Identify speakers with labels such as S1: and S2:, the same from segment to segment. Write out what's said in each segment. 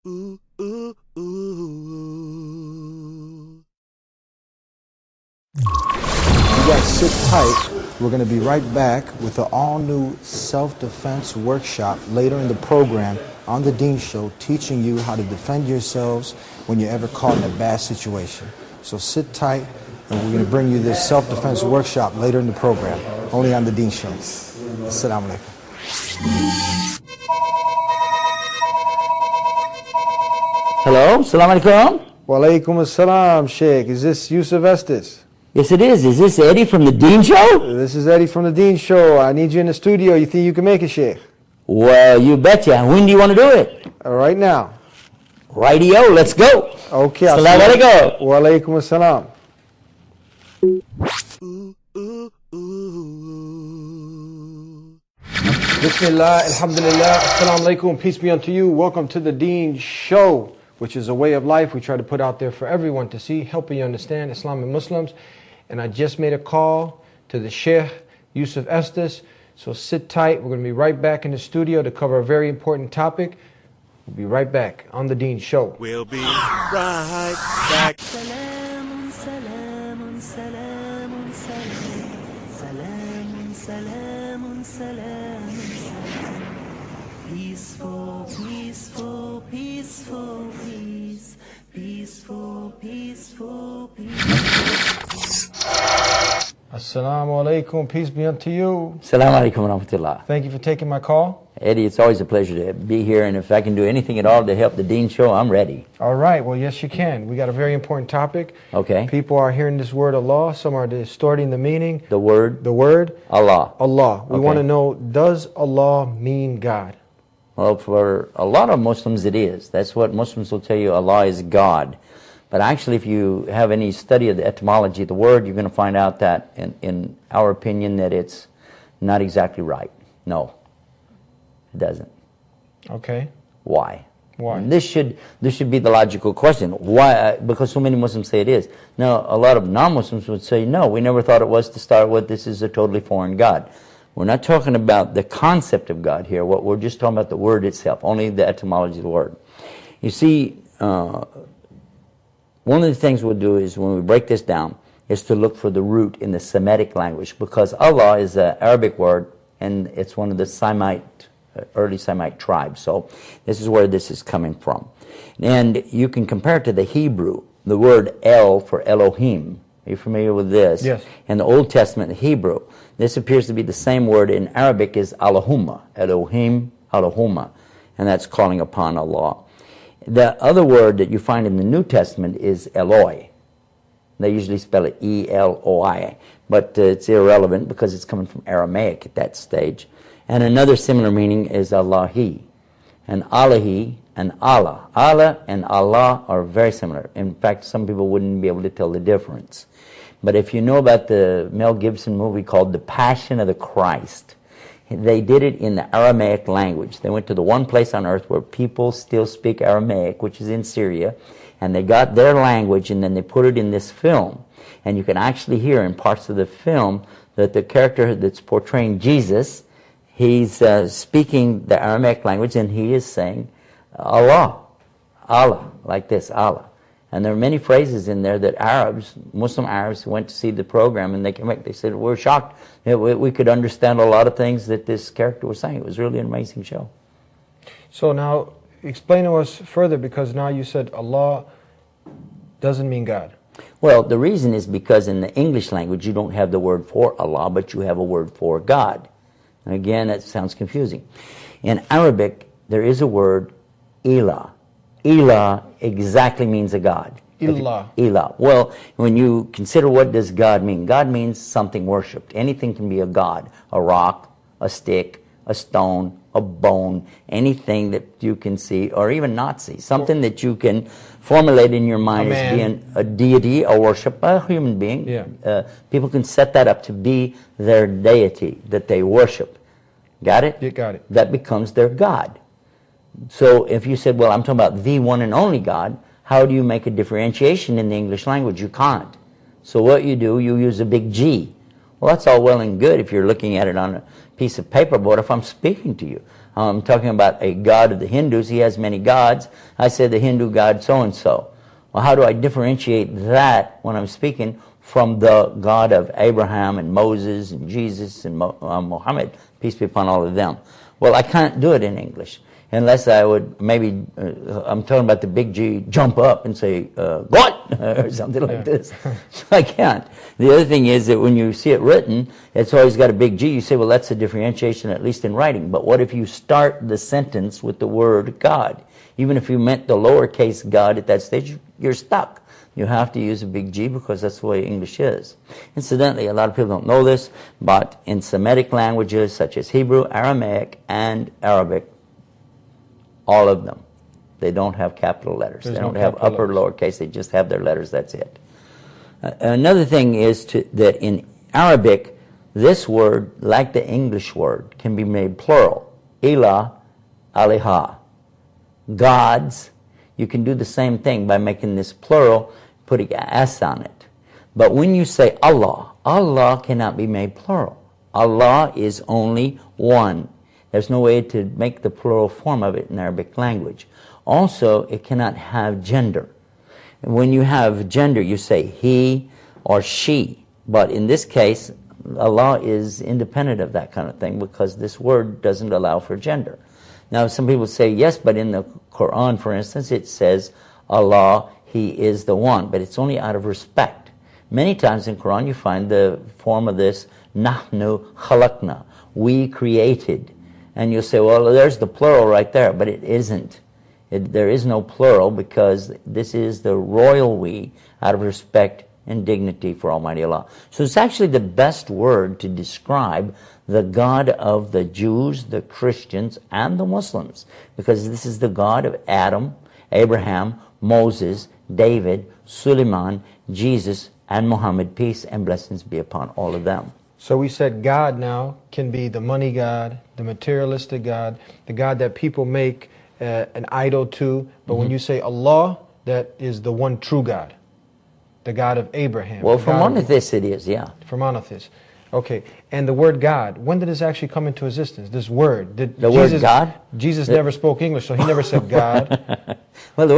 S1: Ooh, ooh, ooh.
S2: You guys sit tight. We're going to be right back with the all-new self-defense workshop later in the program on The Dean Show, teaching you how to defend yourselves when you're ever caught in a bad situation. So sit tight, and we're going to bring you this self-defense workshop later in the program, only on The Dean Show. Assalamu alaikum.
S3: Hello, Assalamu alaikum.
S2: Wa alaikum assalam, Sheikh. Is this Yusuf Estes?
S3: Yes, it is. Is this Eddie from The Dean Show?
S2: This is Eddie from The Dean Show. I need you in the studio. You think you can make it, Sheikh?
S3: Well, you betcha. When do you want to do it?
S2: Right now.
S3: Rightio, let's go.
S2: Okay.
S3: Assalamu alaikum.
S2: Wa alaikum assalam.
S1: Ooh, ooh, ooh.
S2: Bismillah, alhamdulillah, assalamu alaikum, peace be unto you. Welcome to The Dean Show, which is a way of life we try to put out there for everyone to see, helping you understand Islam and Muslims. And I just made a call to the Sheikh Yusuf Estes, so sit tight. We're going to be right back in the studio to cover a very important topic. We'll be right back on The Dean Show.
S1: We'll be right back.
S4: سلام سلام سلام سلام سلام سلام Peaceful, peaceful, peaceful, peace. Peaceful, peaceful, peace.
S2: Assalamu alaikum, peace be unto you.
S3: Assalamu alaikum wa rahmatullah.
S2: Thank you for taking my call.
S3: Eddie, it's always a pleasure to be here, and if I can do anything at all to help The Dean Show, I'm ready.
S2: All right, well, yes, you can. We got a very important topic.
S3: Okay.
S2: People are hearing this word Allah. Some are distorting the meaning.
S3: The word
S2: Allah.
S3: Allah.
S2: We
S3: Okay.
S2: want to know, does Allah mean God?
S3: Well, for a lot of Muslims it is. That's what Muslims will tell you, Allah is God. But actually, if you have any study of the etymology of the word, you're going to find out that, in our opinion, that it's not exactly right. No, it doesn't.
S2: Okay.
S3: Why?
S2: Why?
S3: And this should be the logical question. Why? Because so many Muslims say it is. Now, a lot of non-Muslims would say, no, we never thought it was to start with. This is a totally foreign God. We're not talking about the concept of God here. We're just talking about the word itself, only the etymology of the word. You see, one of the things we'll do is, when we break this down, is to look for the root in the Semitic language, because Allah is an Arabic word, and it's one of the early Semite tribes. So this is where this is coming from. And you can compare it to the Hebrew, the word El for Elohim. Are you familiar with this?
S2: Yes.
S3: In the Old Testament Hebrew, this appears to be the same word in Arabic as Allahumma, Elohim, Allahumma, and that's calling upon Allah. The other word that you find in the New Testament is Eloi. They usually spell it E-L-O-I, but it's irrelevant because it's coming from Aramaic at that stage. And another similar meaning is Allahi, and Allahi and Allah. Allah and Allah are very similar. In fact, some people wouldn't be able to tell the difference. But if you know about the Mel Gibson movie called The Passion of the Christ, they did it in the Aramaic language. They went to the one place on earth where people still speak Aramaic, which is in Syria, and they got their language and then they put it in this film. And you can actually hear in parts of the film that the character that's portraying Jesus, he's speaking the Aramaic language, and he is saying Allah, Allah, like this, Allah. And there are many phrases in there that Muslim Arabs went to see the program, and they came back, they said, we're shocked. We could understand a lot of things that this character was saying. It was really an amazing show.
S2: So now, explain to us further, because now you said Allah doesn't mean God.
S3: Well, the reason is because in the English language, you don't have the word for Allah, but you have a word for God. And again, that sounds confusing. In Arabic, there is a word, Ilah. Ilah exactly means a God.
S2: Ilah.
S3: Ilah. Well, when you consider what does God mean, God means something worshipped. Anything can be a God. A rock, a stick, a stone, a bone, anything that you can see or even not see. Something that you can formulate in your mind as being a deity, a worship, a human being.
S2: Yeah.
S3: People can set that up to be their deity that they worship. Got it?
S2: You got it.
S3: That becomes their God. So if you said, well, I'm talking about the one and only God, how do you make a differentiation in the English language? You can't. So what you do, you use a big G. Well, that's all well and good if you're looking at it on a piece of paper, but if I'm speaking to you, I'm talking about a god of the Hindus. He has many gods. I say the Hindu god so-and-so. Well, how do I differentiate that when I'm speaking from the God of Abraham and Moses and Jesus and Muhammad, peace be upon all of them? Well, I can't do it in English unless I would maybe, I'm talking about the big G, jump up and say, what? Or something like this. So I can't. The other thing is that when you see it written, it's always got a big G. You say, well, that's a differentiation, at least in writing. But what if you start the sentence with the word God? Even if you meant the lowercase God at that stage, you're stuck. You have to use a big G because that's the way English is. Incidentally, a lot of people don't know this, but in Semitic languages such as Hebrew, Aramaic, and Arabic, all of them, they don't have capital letters. They don't have upper, lowercase. They just have their letters. That's it. Another thing is that in Arabic, this word, like the English word, can be made plural. Ilah, aliha. Gods. You can do the same thing by making this plural, putting an S on it. But when you say Allah, Allah cannot be made plural. Allah is only one. There's no way to make the plural form of it in Arabic language. Also, it cannot have gender. When you have gender, you say he or she. But in this case, Allah is independent of that kind of thing because this word doesn't allow for gender. Now, some people say, yes, but in the Quran, for instance, it says, Allah, He is the one, but it's only out of respect. Many times in Quran, you find the form of this, Nahnu khalaqna, we created. And you'll say, well, there's the plural right there, but it isn't. There is no plural because this is the royal we out of respect and dignity for Almighty Allah. So it's actually the best word to describe the God of the Jews, the Christians, and the Muslims, because this is the God of Adam, Abraham, Moses, David, Suleiman, Jesus, and Muhammad. Peace and blessings be upon all of them.
S2: So we said God now can be the money God, the materialistic God, the God that people make an idol to. But when you say Allah, that is the one true God, the God of Abraham.
S3: Well, for monotheists it is, yeah.
S2: For monotheists. Okay. And the word God, when did this actually come into existence? This word.
S3: Word God?
S2: Jesus never spoke English, so he never said God.
S3: Well,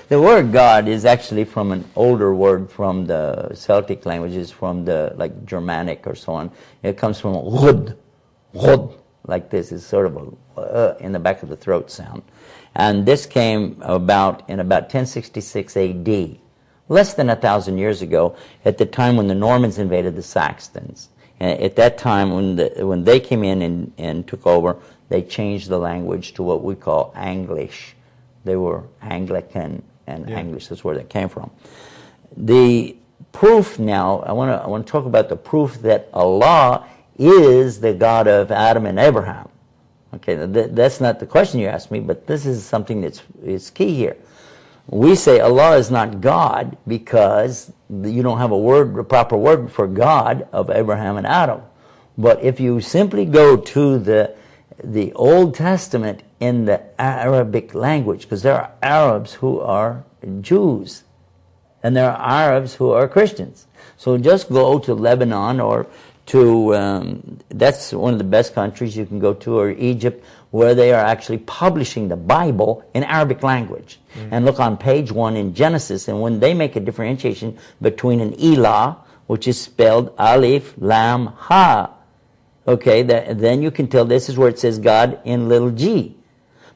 S3: the word God is actually from an older word from the Celtic languages, from the like Germanic or so on. It comes from Rud, like this. It's sort of a in the back of the throat sound. And this came about in about 1066 A.D., less than 1,000 years ago, at the time when the Normans invaded the Saxons. And at that time, when they came in and took over, they changed the language to what we call Anglish. They were Anglican and English. That's where that came from. The proof now, I want to talk about the proof that Allah is the God of Adam and Abraham. Okay, that's not the question you asked me, but this is something that's key here. We say Allah is not God because you don't have a proper word for God of Abraham and Adam. But if you simply go to the Old Testament in the Arabic language, because there are Arabs who are Jews, and there are Arabs who are Christians. So just go to Lebanon or to, that's one of the best countries you can go to, or Egypt, where they are actually publishing the Bible in Arabic language. And look on page 1 in Genesis, and when they make a differentiation between an Ilah, which is spelled Alif, Lam, Ha, okay, then you can tell this is where it says God in little g.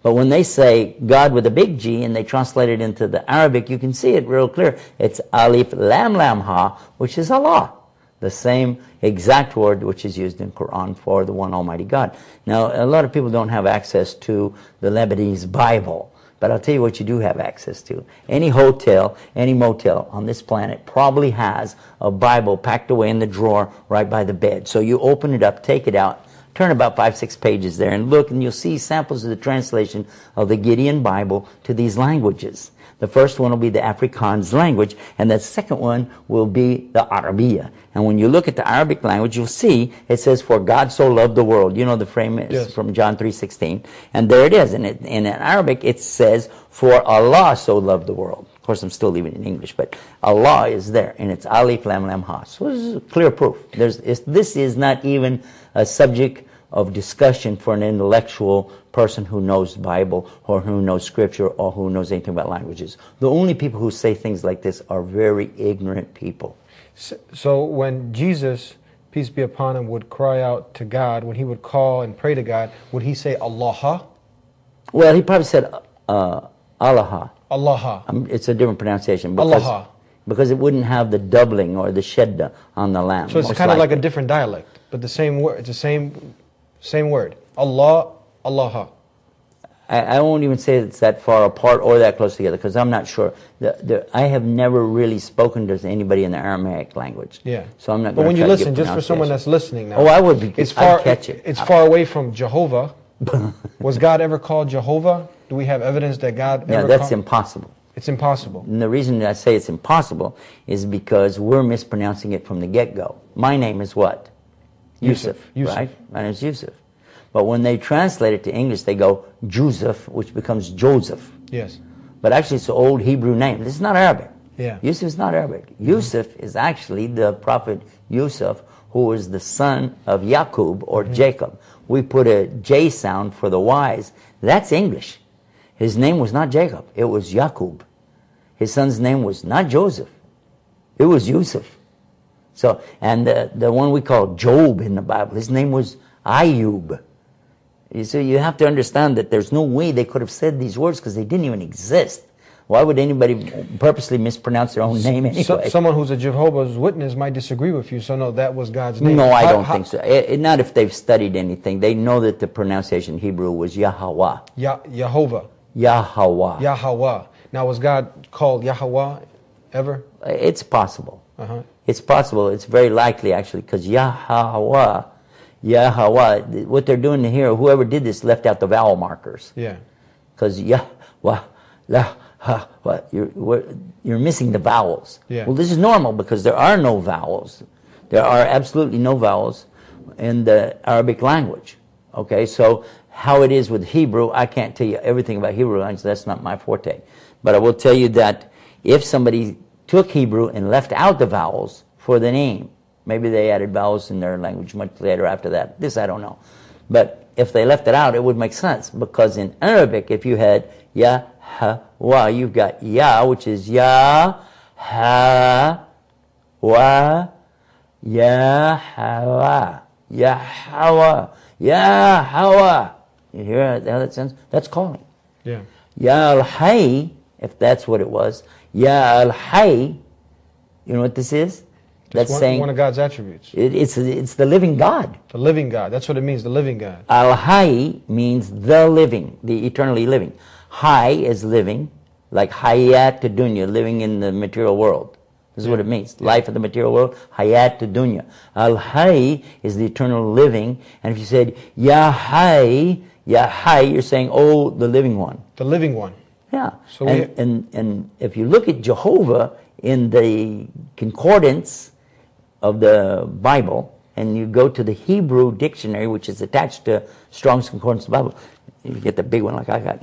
S3: But when they say God with a big G and they translate it into the Arabic, you can see it real clear. It's Alif, Lam, Lam, Ha, which is Allah. The same exact word which is used in Quran for the one Almighty God. Now, a lot of people don't have access to the Lebanese Bible, but I'll tell you what you do have access to. Any hotel, any motel on this planet probably has a Bible packed away in the drawer right by the bed. So you open it up, take it out, turn about 5-6 pages there and look, and you'll see samples of the translation of the Gideon Bible to these languages. The first one will be the Afrikaans language, and the second one will be the Arabiya. And when you look at the Arabic language, you'll see it says, "For God so loved the world." You know the frame is from John 3:16. And there it is. And in Arabic, it says, "For Allah so loved the world." Of course, I'm still leaving it in English, but Allah is there, and it's Alif, Lam, Lam, Ha. So this is clear proof. This is not even a subject of discussion for an intellectual person who knows the Bible or who knows Scripture or who knows anything about languages. The only people who say things like this are very ignorant people.
S5: So when Jesus, peace be upon him, would cry out to God, when he would call and pray to God, would he say Allah?
S3: Well, he probably said Allah.
S5: Allah.
S3: It's a different pronunciation
S5: Allah.
S3: because it wouldn't have the doubling or the shedda on the lam.
S5: So it's
S3: most
S5: kind of like a
S3: likely.
S5: different dialect, but the same word. It's the same word. Allah, Allah.
S3: I won't even say it's that far apart or that close together because I'm not sure. I have never really spoken to anybody in the Aramaic language.
S5: Yeah.
S3: So I'm not.
S5: But
S3: gonna
S5: when you
S3: try to give
S5: listen, just for someone that's listening now.
S3: Oh, I would be.
S5: It's far.
S3: I'd catch it.
S5: It's far away from Jehovah. Was God ever called Jehovah? Do we have evidence that God
S3: No,
S5: ever
S3: that's
S5: called?
S3: impossible.
S5: It's impossible.
S3: And the reason I say it's impossible is because we're mispronouncing it from the get-go. My name is what?
S5: Yusuf.
S3: Right? My name is Yusuf. But when they translate it to English, they go Joseph, which becomes Joseph.
S5: Yes.
S3: But actually, it's an old Hebrew name. This is not Arabic.
S5: Yeah.
S3: Yusuf is not Arabic. Yusuf is actually the prophet Yusuf, who was the son of Yaqub or Jacob. We put a J sound for the Y's. That's English. His name was not Jacob. It was Yaqub. His son's name was not Joseph. It was Yusuf. So, and the one we call Job in the Bible, his name was Ayub. So you have to understand that there's no way they could have said these words because they didn't even exist. Why would anybody purposely mispronounce their own name anyway?
S5: Someone who's a Jehovah's Witness might disagree with you, so no, that was God's name.
S3: No, I don't think so. Not if they've studied anything. They know that the pronunciation in Hebrew was Yahweh.
S5: Yehovah.
S3: Yahweh.
S5: Yahweh. Now, was God called Yahweh ever?
S3: It's possible.
S5: Uh-huh.
S3: It's possible. It's very likely, actually, because Yahweh, what they're doing here, whoever did this left out the vowel markers.
S5: Yeah.
S3: Because you're missing the vowels.
S5: Yeah.
S3: Well, this is normal because there are no vowels. There are absolutely no vowels in the Arabic language. Okay, so how it is with Hebrew, I can't tell you everything about Hebrew language. That's not my forte. But I will tell you that if somebody took Hebrew and left out the vowels for the name, maybe they added vowels in their language much later after that. This I don't know. But if they left it out, it would make sense. Because in Arabic, if you had Ya, Ha, Wa, you've got Ya, which is Ya, Ha, Wa, Ya, Hawa, Ya, Hawa, Ya, Hawa. You hear how that sounds? That's calling.
S5: Yeah.
S3: Ya al-Hayy, if that's what it was, Ya al-Hayy, you know what this is? That's saying
S5: one of God's attributes.
S3: It's the living God.
S5: The living God. That's what it means, the living God.
S3: Al-Hayy means the living, the eternally living. Hayy is living, like Hayat Dunya, living in the material world. This is what it means. Life of the material world, Hayat Dunya. Al-Hayy is the eternal living. And if you said, Ya Hayy, you're saying, oh, the living one.
S5: The living one.
S3: Yeah.
S5: So
S3: and if you look at Jehovah in the concordance of the Bible, and you go to the Hebrew dictionary, which is attached to Strong's Concordance of the Bible, you get the big one like I got,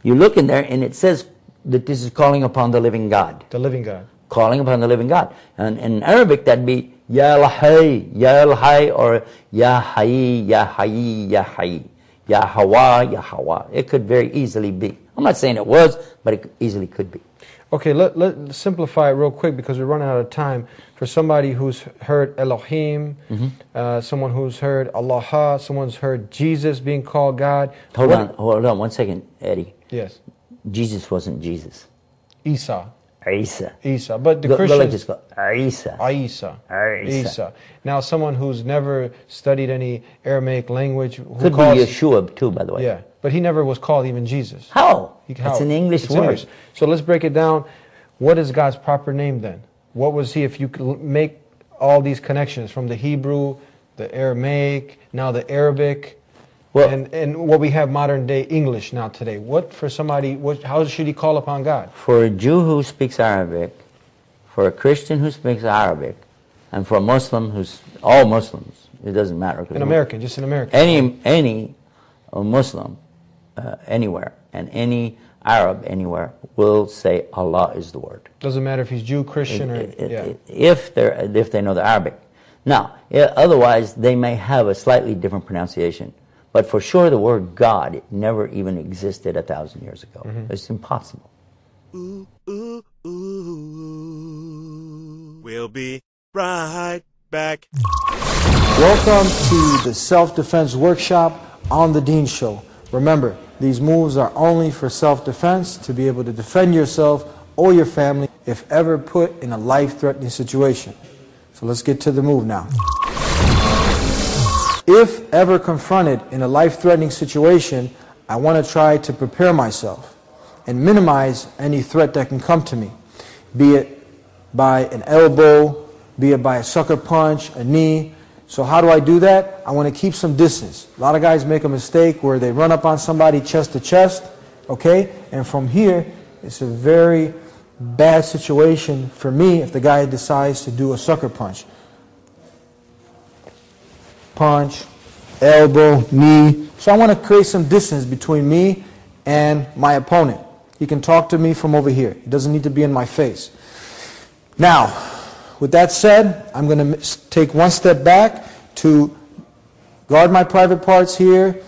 S3: you look in there and it says that this is calling upon the living God.
S5: The living God.
S3: Calling upon the living God. And in Arabic that'd be Ya al-Hayy, Ya al-Hayy, or Ya Hayy, Ya Hayy, Ya Hayy, Ya Hawa, Ya Hawa. It could very easily be. I'm not saying it was, but it easily could be.
S5: Okay, let's simplify it real quick because we're running out of time. For somebody who's heard Elohim, someone who's heard Allah, someone's heard Jesus being called God.
S3: Hold on 1 second, Eddie.
S5: Yes.
S3: Jesus wasn't Jesus.
S5: Isa.
S3: Isa.
S5: But the
S3: Go
S5: Christians...
S3: like this, go, Isa.
S5: Isa. Now, someone who's never studied any Aramaic language...
S3: Could be Yeshua too, by the way.
S5: Yeah, but he never was called even Jesus.
S3: How? It's an English word.
S5: English. So let's break it down. What is God's proper name then? What was he, if you could make all these connections from the Hebrew, the Aramaic, now the Arabic,
S3: well,
S5: and what we have modern day English now today? What for somebody, how should he call upon God?
S3: For a Jew who speaks Arabic, for a Christian who speaks Arabic, and for a Muslim who's, all Muslims, it doesn't matter.
S5: An American, just an American.
S3: Any Muslim anywhere, and any Arab anywhere will say Allah is the word.
S5: Doesn't matter if he's Jew, Christian, or...
S3: If they know the Arabic. Now, otherwise, they may have a slightly different pronunciation. But for sure, the word God never even existed 1,000 years ago. It's impossible.
S1: Ooh, ooh, ooh. We'll be right back.
S2: Welcome to the Self-Defense Workshop on the Dean Show. Remember, these moves are only for self-defense, to be able to defend yourself or your family if ever put in a life-threatening situation. So let's get to the move now. If ever confronted in a life-threatening situation, I want to try to prepare myself and minimize any threat that can come to me, be it by an elbow, be it by a sucker punch, a knee. So how do I do that? I want to keep some distance. A lot of guys make a mistake where they run up on somebody chest to chest, okay? And from here, it's a very bad situation for me if the guy decides to do a sucker punch. Punch, elbow, knee. So I want to create some distance between me and my opponent. He can talk to me from over here. He doesn't need to be in my face. Now, with that said, I'm going to take one step back to guard my private parts here,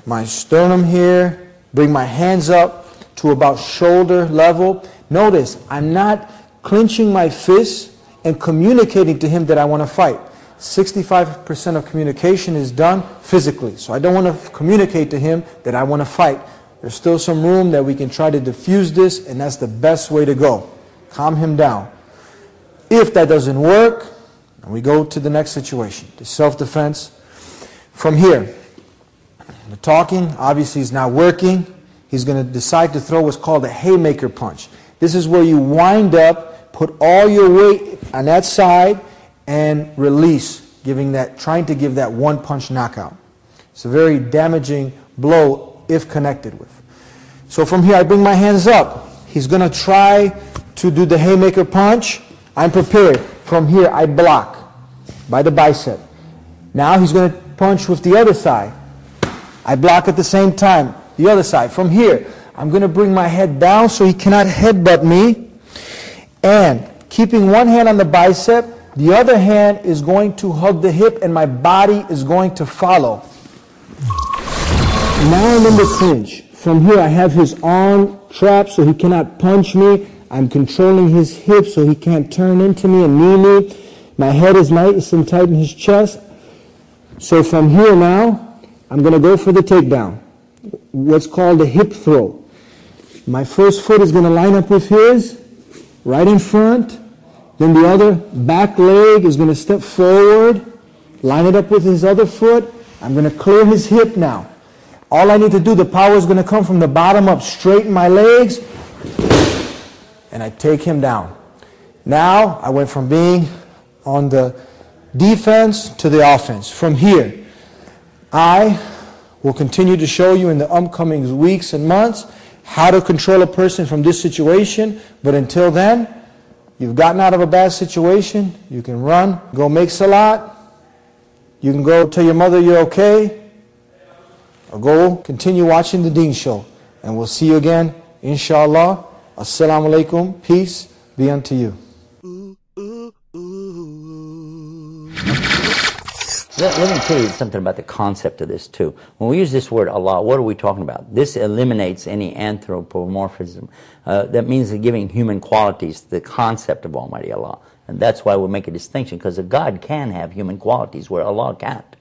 S2: my sternum here, bring my hands up to about shoulder level. Notice, I'm not clenching my fists and communicating to him that I want to fight. 65% of communication is done physically. So I don't want to communicate to him that I want to fight. There's still some room that we can try to diffuse this, and that's the best way to go. Calm him down. If that doesn't work, we go to the next situation, the self-defense. From here, the talking obviously is not working. He's going to decide to throw what's called a haymaker punch. This is where you wind up, put all your weight on that side, and release, trying to give that one punch knockout. It's a very damaging blow if connected with. So from here, I bring my hands up. He's going to try to do the haymaker punch. I'm prepared. From here, I block by the bicep. Now he's going to punch with the other side. I block at the same time, the other side. From here, I'm going to bring my head down so he cannot headbutt me. And keeping one hand on the bicep, the other hand is going to hug the hip, and my body is going to follow. Now I'm in the clinch. From here, I have his arm trapped so he cannot punch me. I'm controlling his hips so he can't turn into me and knee me. My head is nice and tight in his chest. So from here now, I'm going to go for the takedown, what's called a hip throw. My first foot is going to line up with his, right in front. Then the other back leg is going to step forward, line it up with his other foot. I'm going to clear his hip now. All I need to do, the power is going to come from the bottom up, straighten my legs, and I take him down. Now, I went from being on the defense to the offense. From here, I will continue to show you in the upcoming weeks and months how to control a person from this situation. But until then, you've gotten out of a bad situation, you can run, go make salat, you can go tell your mother you're okay, or go continue watching the Deen Show. And we'll see you again, inshallah. Assalamu alaikum. Peace be unto you.
S1: Ooh, ooh, ooh.
S3: Let me tell you something about the concept of this too. When we use this word Allah, what are we talking about? This eliminates any anthropomorphism. That means giving human qualities to the concept of Almighty Allah. And that's why we make a distinction, because a God can have human qualities where Allah can't.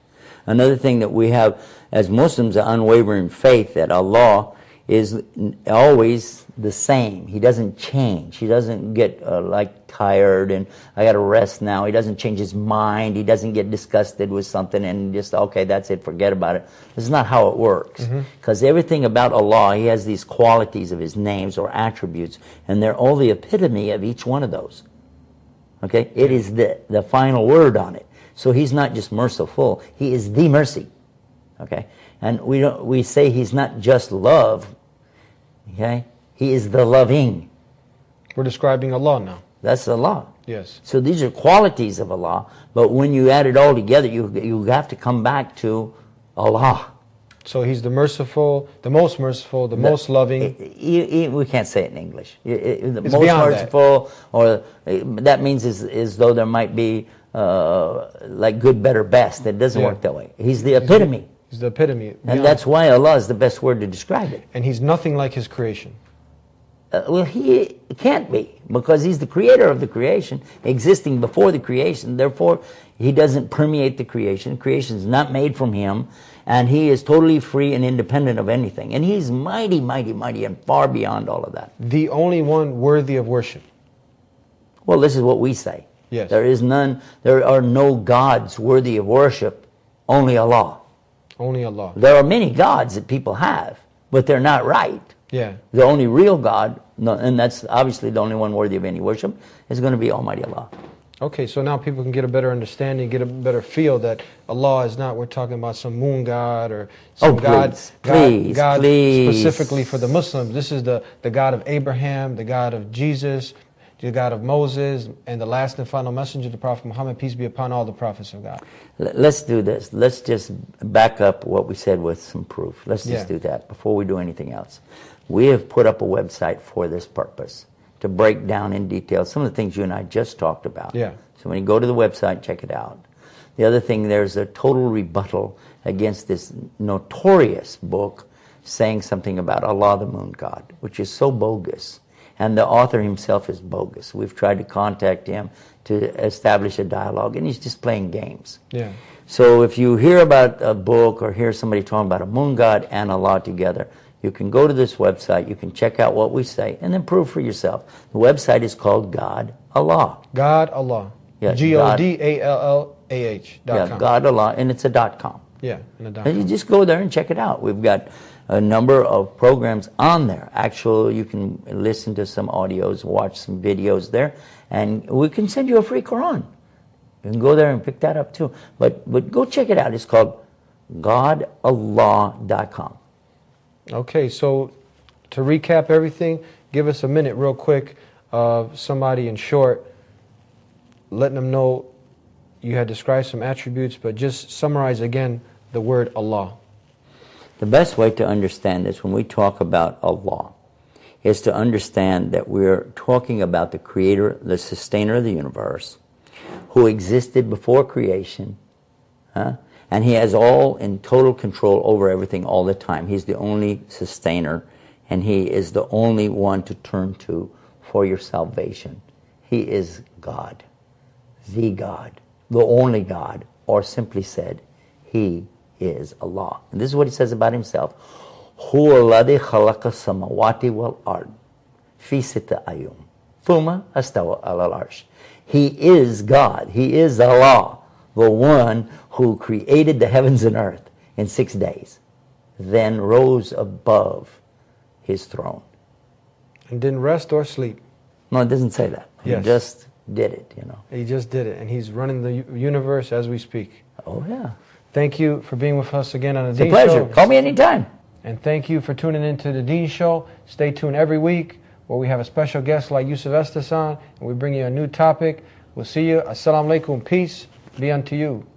S3: Another thing that we have as Muslims, an unwavering faith that Allah is always the same. He doesn't change. He doesn't get like tired and I got to rest now. He doesn't change his mind. He doesn't get disgusted with something and just, okay, that's it, forget about it. This is not how it works. Because everything about Allah, He has these qualities of His names or attributes, and they're all the epitome of each one of those. Okay? It is the final word on it. So He's not just merciful. He is the mercy. Okay? And we say He's not just love. Okay? He is the loving.
S5: We're describing Allah now.
S3: That's Allah.
S5: Yes.
S3: So these are qualities of Allah, but when you add it all together, you have to come back to Allah.
S5: So He's the merciful, the most loving.
S3: We can't say it in English. The
S5: It's
S3: most
S5: beyond
S3: merciful, or that means as though there might be like good, better, best. It doesn't
S5: Yeah.
S3: work that way. He's the epitome.
S5: He's the epitome.
S3: And that's why Allah is the best word to describe it.
S5: And he's nothing like his creation.
S3: Well, he can't be, because he's the creator of the creation, existing before the creation. Therefore, he doesn't permeate the creation. Creation is not made from him, and he is totally free and independent of anything. And he's mighty, mighty, mighty, and far beyond all of that.
S5: The only one worthy of worship.
S3: Well, this is what we say.
S5: Yes.
S3: There are no gods worthy of worship, only Allah.
S5: Only Allah.
S3: There are many gods that people have, but they're not right.
S5: Yeah.
S3: The only real God, and that's obviously the only one worthy of any worship, is going to be Almighty Allah.
S5: Okay, so now people can get a better understanding, get a better feel that Allah is not, we're talking about some moon god or some God specifically for the Muslims. This is the God of Abraham, the God of Jesus, the God of Moses, and the last and final messenger, the Prophet Muhammad, peace be upon all the prophets of God.
S3: Let's do this. Let's just back up what we said with some proof. Let's just do that before we do anything else. We have put up a website for this purpose, to break down in detail some of the things you and I just talked about.
S5: Yeah.
S3: So when you go to the website, check it out. The other thing, there's a total rebuttal against this notorious book saying something about Allah, the moon god, which is so bogus. And the author himself is bogus. We've tried to contact him to establish a dialogue, and he's just playing games.
S5: Yeah.
S3: So if you hear about a book or hear somebody talking about a moon god and Allah together, you can go to this website, you can check out what we say, and then prove for yourself. The website is called God Allah.
S5: God Allah.
S3: Yeah,
S5: GODALLAH.com.
S3: Yeah, God Allah, and it's a .com.
S5: Yeah, and a
S3: And you
S5: .com.
S3: just go there and check it out. We've got a number of programs on there. Actually, you can listen to some audios, watch some videos there, and we can send you a free Quran. You can go there and pick that up too. But go check it out. It's called GodAllah.com.
S5: Okay, so to recap everything, give us a minute real quick of somebody in short, letting them know you had described some attributes, but just summarize again the word Allah.
S3: The best way to understand this when we talk about Allah is to understand that we're talking about the creator, the sustainer of the universe, who existed before creation, and he has all in total control over everything all the time. He's the only sustainer, and he is the only one to turn to for your salvation. He is God, the only God, or simply said, he is Allah. And this is what he says about himself. هُوَ الَّذِي خَلَقَ السَّمَوَاتِ وَالْأَرْضِ فِي سِتَّةِ أَيَّامٍ ثُمَّ اسْتَوَى عَلَى الْعَرْشِ. He is God. He is Allah, the one who created the heavens and earth in 6 days, then rose above his throne.
S5: And didn't rest or sleep.
S3: No, it doesn't say that.
S5: Yes.
S3: He just did it,
S5: He just did it, and he's running the universe as we speak.
S3: Oh, yeah.
S5: Thank you for being with us again on the
S3: It's a
S5: Dean
S3: pleasure.
S5: Show.
S3: Call me anytime.
S5: And thank you for tuning into the Dean Show. Stay tuned every week where we have a special guest like Yusuf Estes on, and we bring you a new topic. We'll see you. Assalamu alaikum. Peace be unto you.